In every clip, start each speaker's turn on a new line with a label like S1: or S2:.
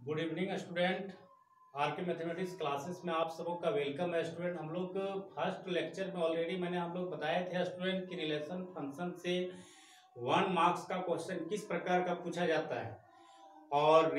S1: Good evening student. Are के mathematics classes में आप सबों का वेलकम है स्टूडेंट। हम लोग फर्स्ट लेक्चर में ऑलरेडी मैंने हम लोग बताए थे स्टूडेंट की रिलेशन फंक्शन से 1 मार्क्स का क्वेश्चन किस प्रकार का पूछा जाता है और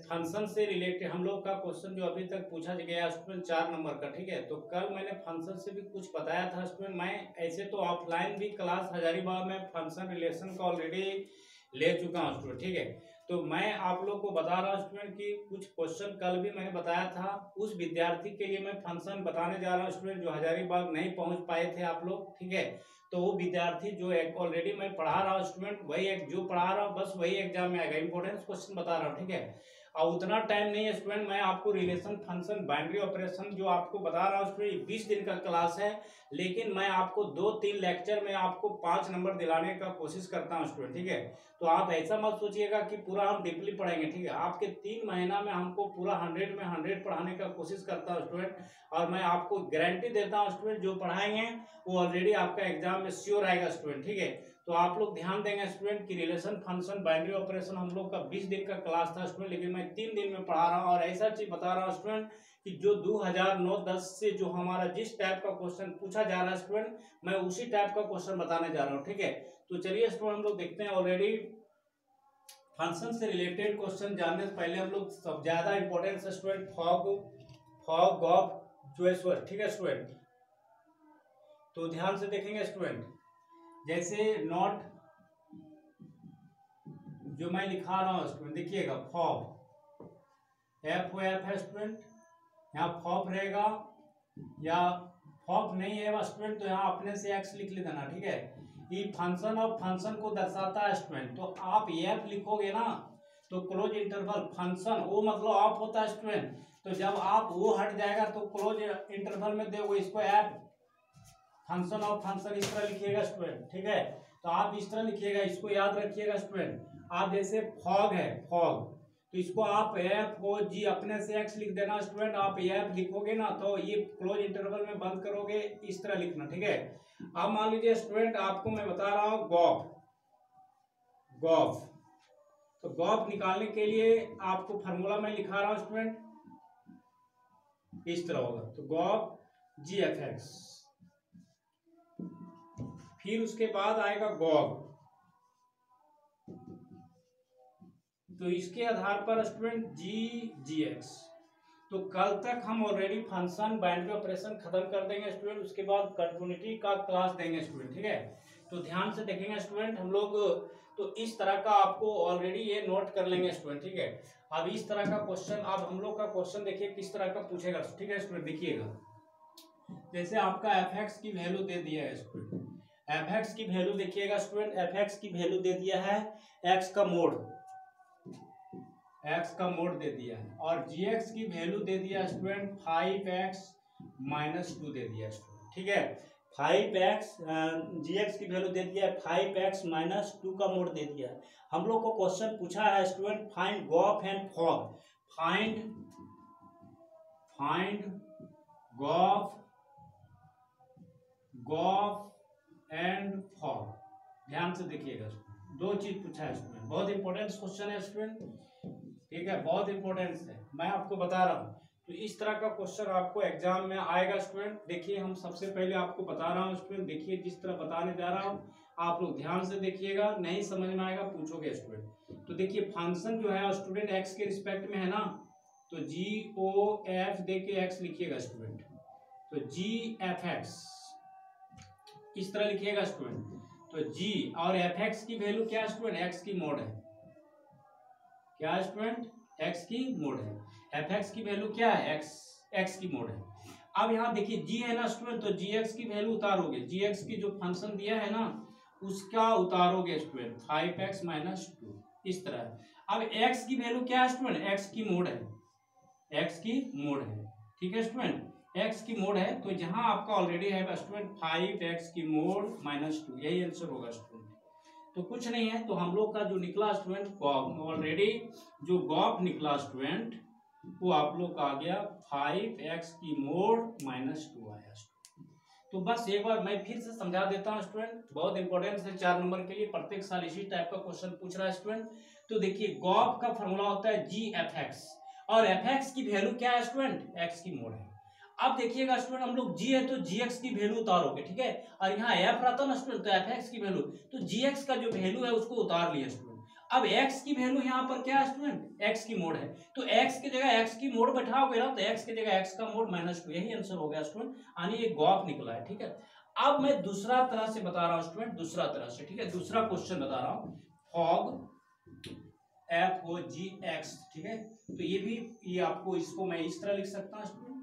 S1: फंक्शन से रिलेटेड हम लोग का क्वेश्चन जो अभी तक पूछा गया स्टूडेंट 4 नंबर का। ठीक है, तो कल मैंने फंक्शन से भी कुछ बताया था स्टूडेंट। मैं ऐसे तो ऑफलाइन भी क्लास हजारीबाग में फंक्शन रिलेशन का ऑलरेडी ले चुका हूँ स्टूडेंट। ठीक है, तो मैं आप लोग को बता रहा हूँ स्टूडेंट कि कुछ क्वेश्चन कल भी मैंने बताया था उस विद्यार्थी के लिए मैं फंक्शन बताने जा रहा हूँ स्टूडेंट जो हजारीबाग नहीं पहुंच पाए थे आप लोग। ठीक है, तो वो विद्यार्थी जो एक ऑलरेडी मैं पढ़ा रहा हूँ स्टूडेंट वही एक जो पढ़ा रहा हूँ बस वही एग्जाम में आएगा, इंपॉर्टेंट क्वेश्चन बता रहा हूँ। ठीक है, और उतना टाइम नहीं है स्टूडेंट। मैं आपको रिलेशन फंक्शन बाइनरी ऑपरेशन जो आपको बता रहा हूँ स्टूडेंट 20 दिन का क्लास है, लेकिन मैं आपको 2-3 लेक्चर में आपको 5 नंबर दिलाने का कोशिश करता हूँ स्टूडेंट। ठीक है, तो आप ऐसा मत सोचिएगा कि पूरा हम डीपली पढ़ेंगे। ठीक है, आपके 3 महीना में हमको पूरा 100 में 100 पढ़ाने का कोशिश करता हूँ स्टूडेंट, और मैं आपको गारंटी देता हूँ स्टूडेंट जो पढ़ाएंगे वो ऑलरेडी आपका एग्जाम में श्योर आएगा स्टूडेंट। ठीक है, तो आप लोग ध्यान देंगे स्टूडेंट की रिलेशन फंक्शन बाइनरी ऑपरेशन हम लोग का 20 दिन का क्लास था स्टूडेंट, लेकिन मैं 3 दिन में पढ़ा रहा हूँ और ऐसा चीज बता रहा हूँ स्टूडेंट कि जो 2009-10 से जो हमारा जिस टाइप का क्वेश्चन पूछा जा रहा है स्टूडेंट मैं उसी टाइप का क्वेश्चन बताने जा रहा हूँ। ठीक है, तो चलिए स्टूडेंट हम लोग देखते हैं ऑलरेडी फंक्शन से रिलेटेड क्वेश्चन जानने से पहले हम लोग सब ज्यादा इंपॉर्टेंट है स्टूडेंट फॉग गॉफ जो। ठीक है स्टूडेंट, तो ध्यान से देखेंगे स्टूडेंट। जैसे नॉट जो मैं लिखा रहा हूं स्टूडेंट देखिएगा फॉग एफ ओ एफ है स्टूडेंट, यहाँ फॉप रहेगा या फॉप नहीं है स्टूडेंट तो यहाँ अपने से एक्स लिख लेना। ठीक है, ये फंक्शन और फंक्शन को दर्शाता है स्टूडेंट, तो आप एफ लिखोगे ना तो क्लोज इंटरवल फंक्शन वो मतलब ऑफ होता है स्टूडेंट, तो जब आप वो हट जाएगा तो क्लोज इंटरवल में देखो इसको एफ फंक्शन ऑफ फंक्शन इस तरह लिखिएगा स्टूडेंट। ठीक है, तो आप इस तरह लिखिएगा, इसको याद रखिएगा स्टूडेंट। आप जैसे फॉग है फॉग तो इसको आप एफ ओ जी अपने से एक्स लिख देना स्टूडेंट। आप एफ लिखोगे ना तो ये क्लोज इंटरवल में बंद करोगे इस तरह लिखना। ठीक है, अब मान लीजिए स्टूडेंट आपको मैं बता रहा हूं गॉफ, तो गॉफ निकालने के लिए आपको फार्मूला मैं लिखा रहा हूं स्टूडेंट इस तरह होगा, तो गॉफ जी एफ एक्स, फिर उसके बाद आएगा गॉफ, तो इसके आधार पर स्टूडेंट जी एक्स। तो कल तक हम ऑलरेडी फंक्शन बाइनरी ऑपरेशन खत्म कर देंगे स्टूडेंट, उसके बाद कंटिन्यूटी का क्लास देंगे स्टूडेंट। ठीक है, तो ध्यान से देखेंगे स्टूडेंट हम लोग, तो इस तरह का आपको ऑलरेडी ये नोट कर लेंगे स्टूडेंट। ठीक है, अब इस तरह का क्वेश्चन अब हम लोग का क्वेश्चन देखिए किस तरह का पूछेगा। ठीक है स्टूडेंट, देखिएगा जैसे आपका एफ एक्स की वैल्यू दे दिया है स्टूडेंट, एफ एक्स की वैल्यू देखिएगा स्टूडेंट, एफ एक्स की वैल्यू दे दिया है एक्स का मोड दे दिया है, और जी एक्स की वैल्यू दे दिया स्टूडेंट 5x-2 दे दिया स्टूडेंट। ठीक है, 5x जी एक्स की वैल्यू दे दिया है 5x-2 का मोड दे दिया है। हम लोग को क्वेश्चन पूछा है student find goff and fog, find goff and fog. ध्यान से देखिएगा, दो चीज पूछा है स्टूडेंट, बहुत इंपॉर्टेंट क्वेश्चन है स्टूडेंट। ठीक है, बहुत इंपॉर्टेंट है, मैं आपको बता रहा हूँ। तो इस तरह का क्वेश्चन आपको एग्जाम में आएगा स्टूडेंट। देखिए हम सबसे पहले आपको बता रहा हूँ स्टूडेंट, देखिए जिस तरह बताने जा रहा हूँ आप लोग ध्यान से देखिएगा, नहीं समझ में आएगा पूछोगे स्टूडेंट। तो देखिए फंक्शन जो है स्टूडेंट एक्स के रिस्पेक्ट में है ना, तो जी ओ एफ दे के एक्स लिखिएगा स्टूडेंट, तो जी एफ एक्स इस तरह लिखिएगा स्टूडेंट। तो जी और एफ एक्स की वैल्यू क्या है स्टूडेंट, एक्स की मोड है, क्या है स्टूडेंट, एक्स की मोड है, एफ एक्स की वैल्यू क्या है एक्स की मोड है। अब यहाँ देखिए जी है ना स्टूडेंट, तो जी एक्स की वैल्यू उतारोगे, जी एक्स की जो फंक्शन दिया है ना उसका उतारोगे स्टूडेंट 5x-2 इस तरह। अब एक्स की वैल्यू क्या है स्टूडेंट, एक्स की मोड है, एक्स की मोड है। ठीक है स्टूडेंट, एक्स की मोड है, तो जहां आपका ऑलरेडी है स्टूडेंट 5x की मोड -2, यही आंसर होगा स्टूडेंट। तो कुछ नहीं है, तो हम लोग का जो निकला स्टूडेंट ऑलरेडी जो गॉफ निकला स्टूडेंट वो आप लोग का आ गया 5x की मोड -2 आया। तो बस एक बार मैं फिर से समझा देता हूँ स्टूडेंट, बहुत इंपॉर्टेंट है 4 नंबर के लिए, प्रत्येक साल इसी टाइप का क्वेश्चन पूछ रहा है स्टूडेंट। तो देखिए गॉफ का फॉर्मूला होता है जी एफ एक्स, और एफ एक्स की वैल्यू क्या है स्टूडेंट, एक्स की मोड है। अब देखिएगा स्टूडेंट, हम लोग जी है तो जी एक्स की वैल्यू उतारोगे, ठीक है, और यहाँ एफ रहता ना स्टूडेंट, तो एफ एक्स की वैल्यू, तो जी एक्स का जो वैल्यू है उसको उतार लिया स्टूडेंट। अब x की वैल्यू यहाँ पर क्या है स्टूडेंट, x की मोड है, तो x की जगह x की मोड बैठाओगे ना, तो x की जगह x का मोड -2, यही आंसर हो गया स्टूडेंट, यानी ये गॉक निकला है, ठीक है। अब मैं दूसरा तरह से बता रहा हूँ स्टूडेंट, दूसरा तरह से, ठीक है, दूसरा क्वेश्चन बता रहा हूँ, फॉग FOGX, ठीक है, तो ये भी, ये आपको, इसको मैं इस तरह लिख सकता हूँ स्टूडेंट,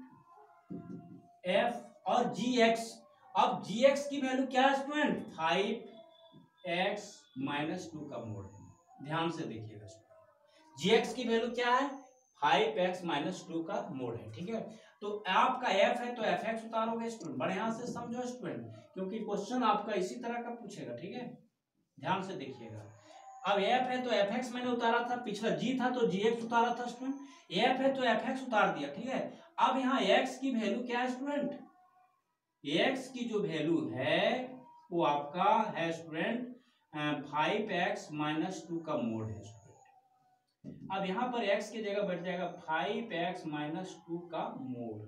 S1: F और GX। अब GX की वैल्यू क्या है स्टूडेंट, 5x -2 का मोड है, ध्यान से देखिएगा स्टूडेंट, GX की वैल्यू क्या है, 5x -2 का मोड है, ठीक है। तो आपका f है तो fx उतारोगे स्टूडेंट, बढ़िया से समझो स्टूडेंट, क्योंकि क्वेश्चन आपका इसी तरह का पूछेगा, ठीक है, ध्यान से देखिएगा। अब f है तो fx मैंने उतारा था, पिछला g था तो gx उतारा था स्टूडेंट, f है तो fx उतार दिया, ठीक है। अब यहाँ x की वैल्यू क्या है स्टूडेंट, x की जो वैल्यू है वो आपका है स्टूडेंट 5x -2 का मोड है स्टूडेंट। अब यहाँ पर x की जगह बैठ जाएगा 5x -2 का मोड,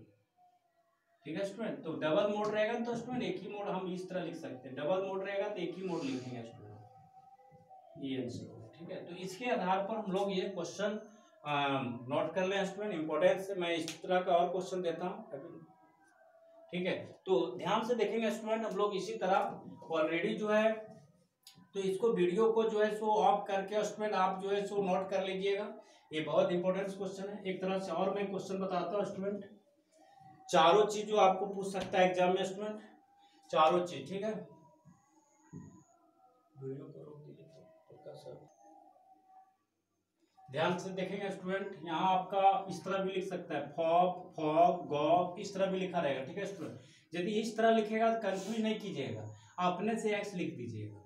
S1: ठीक है स्टूडेंट। तो डबल मोड रहेगा तो स्टूडेंट एक ही मोड हम इस तरह लिख सकते हैं, डबल मोड रहेगा तो एक ही मोड लिखेंगे स्टूडेंट, ये आंसर होगा, ठीक है। तो इसके आधार पर हम लोग ये क्वेश्चन नोट कर लें स्टूडेंट, इंपॉर्टेंस से। मैं इस तरह का और क्वेश्चन देता हूँ, ठीक है, तो ध्यान से देखेंगे स्टूडेंट, हम लोग इसी तरह ऑलरेडी जो है, तो इसको वीडियो को जो है सो ऑफ करके स्टूडेंट आप जो है सो नोट कर लीजिएगा, ये बहुत इंपॉर्टेंट क्वेश्चन है। एक तरह से और मैं क्वेश्चन बताता हूँ स्टूडेंट, चारों चीज जो आपको पूछ सकता है एग्जाम में स्टूडेंट, चारों चीज, ठीक है, वीडियो को रोक दीजिए तो सर, ध्यान से देखेंगे स्टूडेंट, यहाँ आपका इस तरह भी लिख सकता है, फॉग फॉग गॉग, इस तरह भी लिखा रहेगा, ठीक है स्टूडेंट। यदि इस तरह लिखेगा तो कंफ्यूज नहीं कीजिएगा, अपने से एक्स लिख दीजिएगा,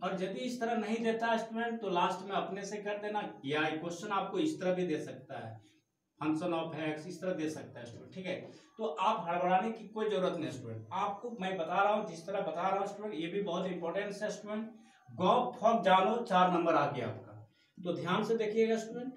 S1: और यदि इस तरह नहीं देता स्टूडेंट तो लास्ट में अपने से कर देना, या क्वेश्चन आपको इस तरह भी दे सकता है, फंक्शन ऑफ एक्स, इस तरह दे सकता है स्टूडेंट, ठीक है। तो आप हड़बड़ाने की कोई जरूरत नहीं स्टूडेंट, आपको मैं बता रहा हूँ जिस तरह बता रहा हूँ स्टूडेंट, ये भी बहुत इंपॉर्टेंट है स्टूडेंट। गॉग फॉग जानो, 4 नंबर आ गया आपका, तो ध्यान से देखिएगा स्टूडेंट।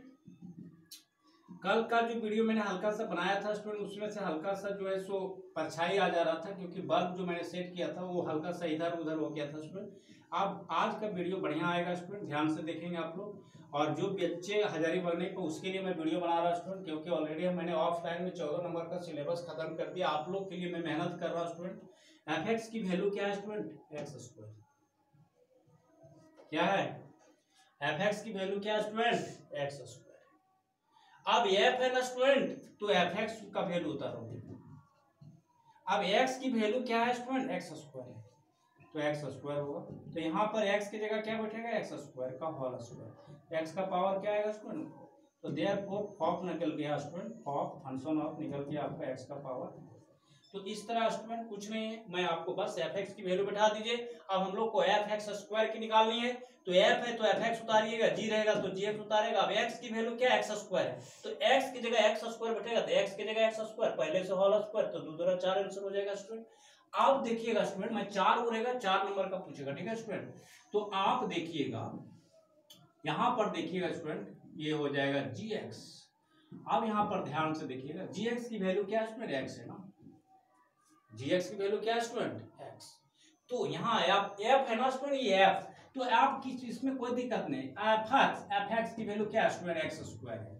S1: कल का जो वीडियो मैंने हल्का सा बनाया था स्टूडेंट, उसमें से हल्का सा जो है सो परछाई आ जा रहा था, क्योंकि बल्ब जो मैंने सेट किया था वो हल्का सा इधर उधर हो गया था स्टूडेंट। अब आज का वीडियो बढ़िया आएगा स्टूडेंट, ध्यान से देखेंगे आप लोग। और जो बच्चे हजारीबाग नहीं को, उसके लिए मैं वीडियो बना रहा हूँ स्टूडेंट, क्योंकि ऑलरेडी मैंने ऑफलाइन में 14 नंबर का सिलेबस खत्म कर दिया, आप लोग के लिए मैं मेहनत कर रहा हूँ स्टूडेंट। एफ एक्स की वैल्यू क्या है स्टूडेंट, एक्स स्क्वायर, क्या है, एफ एक्स की वैल्यू क्या है स्टूडेंट, एक्स स्क्वायर। अब एफ है ना स्टूडेंट, तो एफ एक्स का वैल्यू उतारोगे। अब एक्स की वैल्यू क्या है स्टूडेंट, एक्स स्क्वायर है, तो एक्स स्क्वायर होगा, तो यहाँ पर एक्स की जगह क्या बैठेगा, एक्स स्क्वायर का होल स्क्वायर, एक्स का पावर क्या आएगा स्टूडेंट, तो देयरफॉर फॉक निकल गया स्टूडेंट, फॉक फंक्शन ऑफ निकल गया आपका एक्स का पावर। तो इस तरह स्टूडेंट कुछ नहीं है, मैं आपको बस एफ एक्स की वैल्यू बैठा दीजिए। अब हम लोग को एफ एक्स स्क्वायर की निकालनी है, तो एफ है तो एफ एक्स उतारिएगा, जी रहेगा तो जी एक्स उतारेगा। अब एक्स की वैल्यू क्या है, एक्स स्क्वायर है, तो एक्स की जगह एक्स स्क्वायर बैठेगा, तो एक्स की जगह एक्स स्क्वायर, पहले से होल स्क्वायर, तो 2 दूना 4 आंसर हो जाएगा स्टूडेंट। आप देखिएगा स्टूडेंट, मैं 4 उड़ेगा, 4 नंबर का पूछेगा, ठीक है स्टूडेंट। तो आप देखिएगा, यहां पर देखिएगा स्टूडेंट, ये हो जाएगा जी एक्स। अब यहां पर ध्यान से देखिएगा, जी एक्स की वैल्यू क्या है स्टूडेंट, एक्स है ना, जी एक्स की वैल्यू क्या है स्टूडेंट, एक्स। तो यहाँ आप एफ है ना स्टूडेंट, ये एफ, तो आपकी इसमें कोई दिक्कत नहीं, एफ एक्स की वैल्यू क्या है स्टूडेंट, एक्स स्क्वायर है,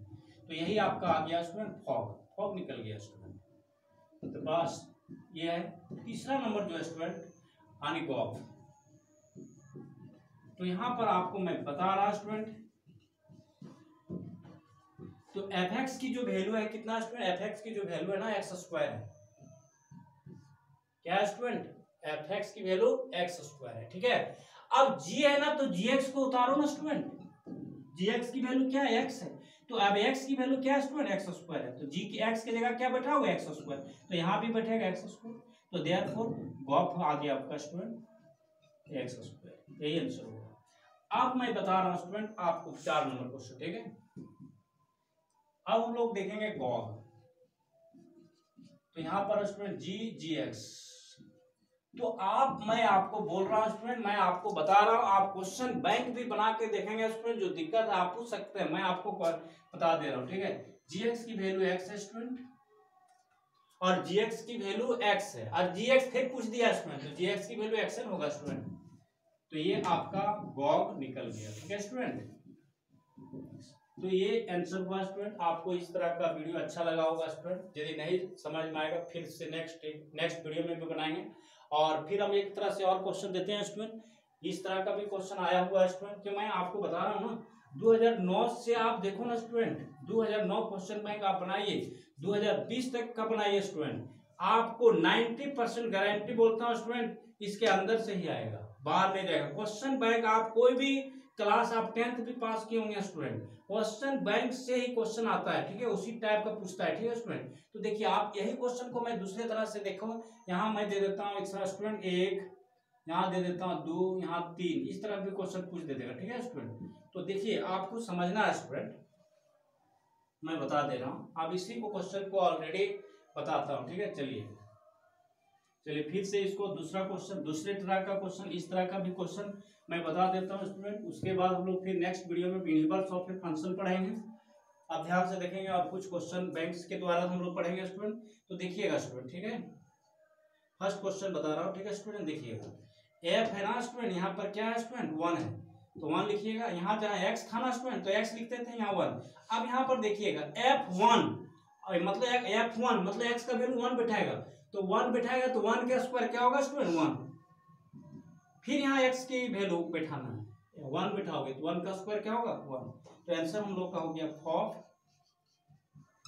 S1: तो यही आपका आ गया स्टूडेंट, फॉग, फॉग निकल गया स्टूडेंट। तो बस ये है तीसरा नंबर जो है स्टूडेंट, अनिगॉफ। तो यहाँ पर आपको मैं बता रहा स्टूडेंट, तो एफ एक्स की जो वैल्यू है कितना स्टूडेंट, एफ एक्स की जो वैल्यू है ना, एक्स स्क्वायर है, क्या है स्टूडेंट, एफ एक्स की वैल्यू एक्स स्क्वायर है, ठीक है। अब जी है ना, तो जी एक्स को उतारो ना स्टूडेंट, जी एक्स की वैल्यू क्या है, एक्स है, तो अब एक्स की वैल्यू क्या है स्टूडेंट, एक्स स्क्वायर है, तो जी की एक्स की जगह क्या बैठा हुआ, एक्स स्क्वायर, तो यहाँ भी बैठेगा एक्स स्क्वायर, तो देयरफॉर गॉफ आ गया आपका स्टूडेंट एक्स स्क्वायर, यही आंसर होगा। अब मैं बता रहा हूँ स्टूडेंट आपको 4 नंबर क्वेश्चन, ठीक है। अब हम लोग देखेंगे गॉग, तो यहाँ पर स्टूडेंट जी जी एक्स, मैं आपको बोल रहा हूँ स्टूडेंट, मैं आपको बता रहा हूँ, आप क्वेश्चन बैंक भी बना के देखेंगे स्टूडेंट, जो दिक्कत है आप पूछ सकते हैं, मैं आपको बता दे रहा हूँ, ठीक है। जीएक्स की वैल्यू एक्स है स्टूडेंट, और जीएक्स की वैल्यू एक्स है, और जीएक्स फिर पूछ दिया स्टूडेंट, तो जीएक्स की वैल्यू एक्स होगा स्टूडेंट, तो ये आपका गॉग निकल गया, ठीक है स्टूडेंट। तो ये आंसर हुआ स्टूडेंट। आपको इस तरह का वीडियो अच्छा लगा होगा स्टूडेंट, यदि नहीं समझ में आएगा फिर से नेक्स्ट वीडियो में भी बनाएंगे, और फिर हम एक तरह से और क्वेश्चन देते हैं स्टूडेंट। इस तरह का भी क्वेश्चन आया हुआ है स्टूडेंट, कि मैं आपको बता रहा हूँ ना, 2009 से आप देखो ना स्टूडेंट, 2009 क्वेश्चन बैंक आप बनाइए, 2020 तक का बनाइए स्टूडेंट, आपको 90% गारंटी बोलता हूँ स्टूडेंट, इसके अंदर से ही आएगा, बाहर नहीं जाएगा। क्वेश्चन बैंक आप कोई भी क्लास, आप 10th भी पास किए होंगे स्टूडेंट, क्वेश्चन बैंक से ही क्वेश्चन आता है, ठीक है, उसी टाइप का पूछता है, ठीक है स्टूडेंट। तो देखिए आप यही क्वेश्चन को मैं दूसरे तरह से देखो, यहाँ मैं दे देता हूँ एक स्टूडेंट, एक यहाँ दे देता हूँ, 2 यहाँ 3, इस तरह भी क्वेश्चन पूछ दे देगा, ठीक है स्टूडेंट। तो देखिए आपको समझना है स्टूडेंट, मैं बता दे रहा हूँ, अब इसी को क्वेश्चन को ऑलरेडी बताता हूँ, ठीक है। चलिए फिर से इसको दूसरा क्वेश्चन, दूसरे तरह का क्वेश्चन, इस तरह का भी क्वेश्चन मैं बता देता हूँ स्टूडेंट। उसके बाद हम लोग फिर नेक्स्ट वीडियो में यूनिवर्स ऑफ ए फंक्शन पढ़ेंगे, आप ध्यान से देखेंगे, और कुछ क्वेश्चन बैंक्स के द्वारा हम लोग पढ़ेंगे स्टूडेंट। तो देखिएगा स्टूडेंट, ठीक है, फर्स्ट क्वेश्चन बता रहा हूँ, ठीक है स्टूडेंट। देखिएगा एफ है ना स्टूडेंट, यहाँ पर क्या है स्टूडेंट, 1 है, तो 1 लिखिएगा। यहाँ जहाँ एक्स था ना स्टूडेंट, तो एक्स लिखते थे, यहाँ 1। अब यहाँ पर देखिएगा F1, मतलब F1 मतलब एक्स का वैल्यू 1 बैठाएगा, तो 1 बैठाएगा तो 1 का स्क्वायर क्या होगा स्टूडेंट, 1। फिर यहाँ एक्स की वैल्यू बैठाना है, 1 बैठाओगे तो 1 का स्क्वायर क्या होगा, 1। तो आंसर हम लोग का हो गया फॉफ,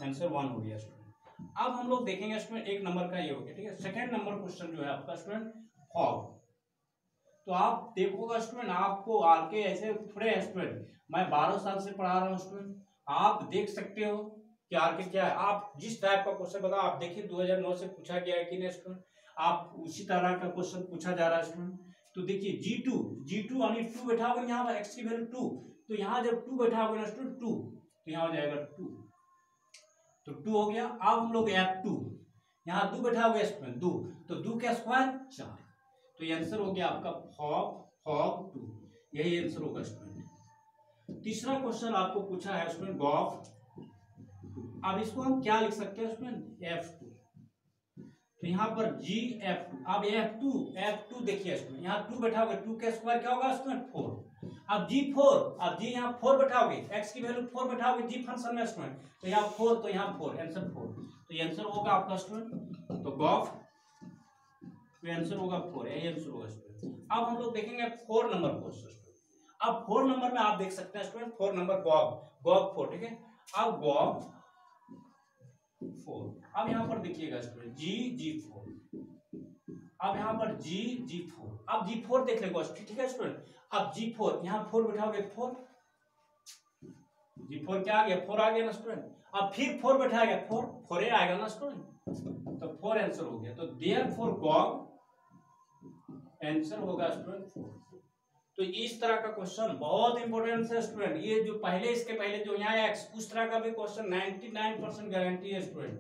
S1: आंसर 1 हो गया स्टूडेंट। अब हम लोग देखेंगे स्टूडेंट, एक नंबर का ये हो गया, ठीक है। सेकंड नंबर क्वेश्चन जो है आपका स्टूडेंट फॉफ, तो आप देखोगा स्टूडेंट, आपको आके ऐसे थोड़े स्टूडेंट, मैं 12 साल से पढ़ा रहा हूँ स्टूडेंट, आप देख सकते हो कि आके क्या है, आप जिस टाइप का क्वेश्चन बताओ, आप देखिए 2009 से पूछा गया है कि नहीं स्टूडेंट, आप उसी तरह का क्वेश्चन पूछा जा रहा है स्टूडेंट। तो देखिए G2 यानी 2 बैठाओगे, यहाँ पर एक्स की वैल्यू 2, तो यहाँ जब 2 बैठाओगे ना स्टूडेंट 2, तो यहाँ हो जाएगा 2, तो 2 हो गया। अब हम लोग F2, यहाँ 2 बैठाओगे स्टूडेंट 2, तो 2 का स्क्वायर 4, तो ये आंसर हो गया आपका फॉग 2, यही आंसर होगा स्टूडेंट। तीसरा क्वेश्चन आपको पूछा है स्टूडेंट गॉफ, अब इसको हम क्या लिख सकते हैं स्टूडेंट, F2, तो यहाँ पर GF2। अब F2 देखिए स्टूडेंट, यहाँ 2 बैठाओगे, 2 का स्क्वायर क्या होगा स्टूडेंट 4। अब G4, अब G यहाँ 4 बैठाओगे, x की वैल्यू 4 बैठाओगे G फंक्शन में स्टूडेंट, तो यहाँ 4, तो यहाँ 4, आंसर 4, तो ये आंसर होगा आपका स्टूडेंट, तो गॉफ, तो आंसर होगा 4, यही आंसर होगा स्टूडेंट। अब हम लोग देखेंगे 4 नंबर क्वेश्चन। अब 4 नंबर में आप देख सकते हैं स्टूडेंट, 4 नंबर गॉग 4, ठीक है। अब गॉग 4, अब यहाँ पर देखिएगा स्टूडेंट G4, अब यहाँ पर G4, अब G4 देख लेगा, ठीक है स्टूडेंट। अब G4 यहाँ 4 बैठाओगे 4, G4 क्या आ गया, 4 आ गया ना स्टूडेंट। अब फिर 4 बैठाएगा 4 ही आएगा ना स्टूडेंट, तो 4 आंसर हो गया, तो देयरफॉर गॉग आंसर होगा स्टूडेंट 4। तो इस तरह का क्वेश्चन बहुत इंपॉर्टेंट है स्टूडेंट, ये जो पहले, इसके पहले जो यहाँ एक्स, उस तरह का भी क्वेश्चन 99% गारंटी है स्टूडेंट,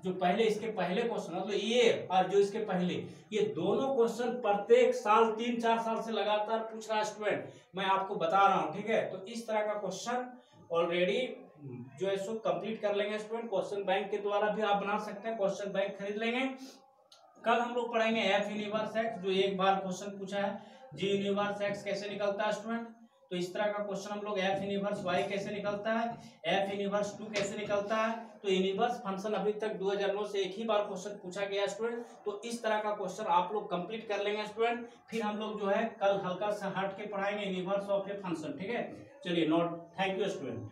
S1: जो पहले इसके पहले क्वेश्चन, मतलब ये और जो इसके पहले, ये दोनों क्वेश्चन प्रत्येक साल 3-4 साल से लगातार पूछ रहा है स्टूडेंट, मैं आपको बता रहा हूँ, ठीक है। तो इस तरह का क्वेश्चन ऑलरेडी जो है सो कंप्लीट कर लेंगे स्टूडेंट, क्वेश्चन बैंक के द्वारा भी आप बना सकते हैं, क्वेश्चन बैंक खरीद लेंगे। कल हम लोग पढ़ेंगे F यूनिवर्स एक्स, जो एक बार क्वेश्चन पूछा है, G यूनिवर्स एक्स कैसे निकलता है स्टूडेंट, तो इस तरह का क्वेश्चन हम लोग F यूनिवर्स y कैसे निकलता है, F यूनिवर्स 2 कैसे निकलता है। तो यूनिवर्स फंक्शन अभी तक 2009 से एक ही बार क्वेश्चन पूछा गया स्टूडेंट, तो इस तरह का क्वेश्चन आप लोग कंप्लीट कर लेंगे स्टूडेंट। फिर हम लोग जो है कल हल्का सा हट के पढ़ाएंगे यूनिवर्स ऑफ ए फंक्शन, ठीक है। चलिए नोट, थैंक यू स्टूडेंट।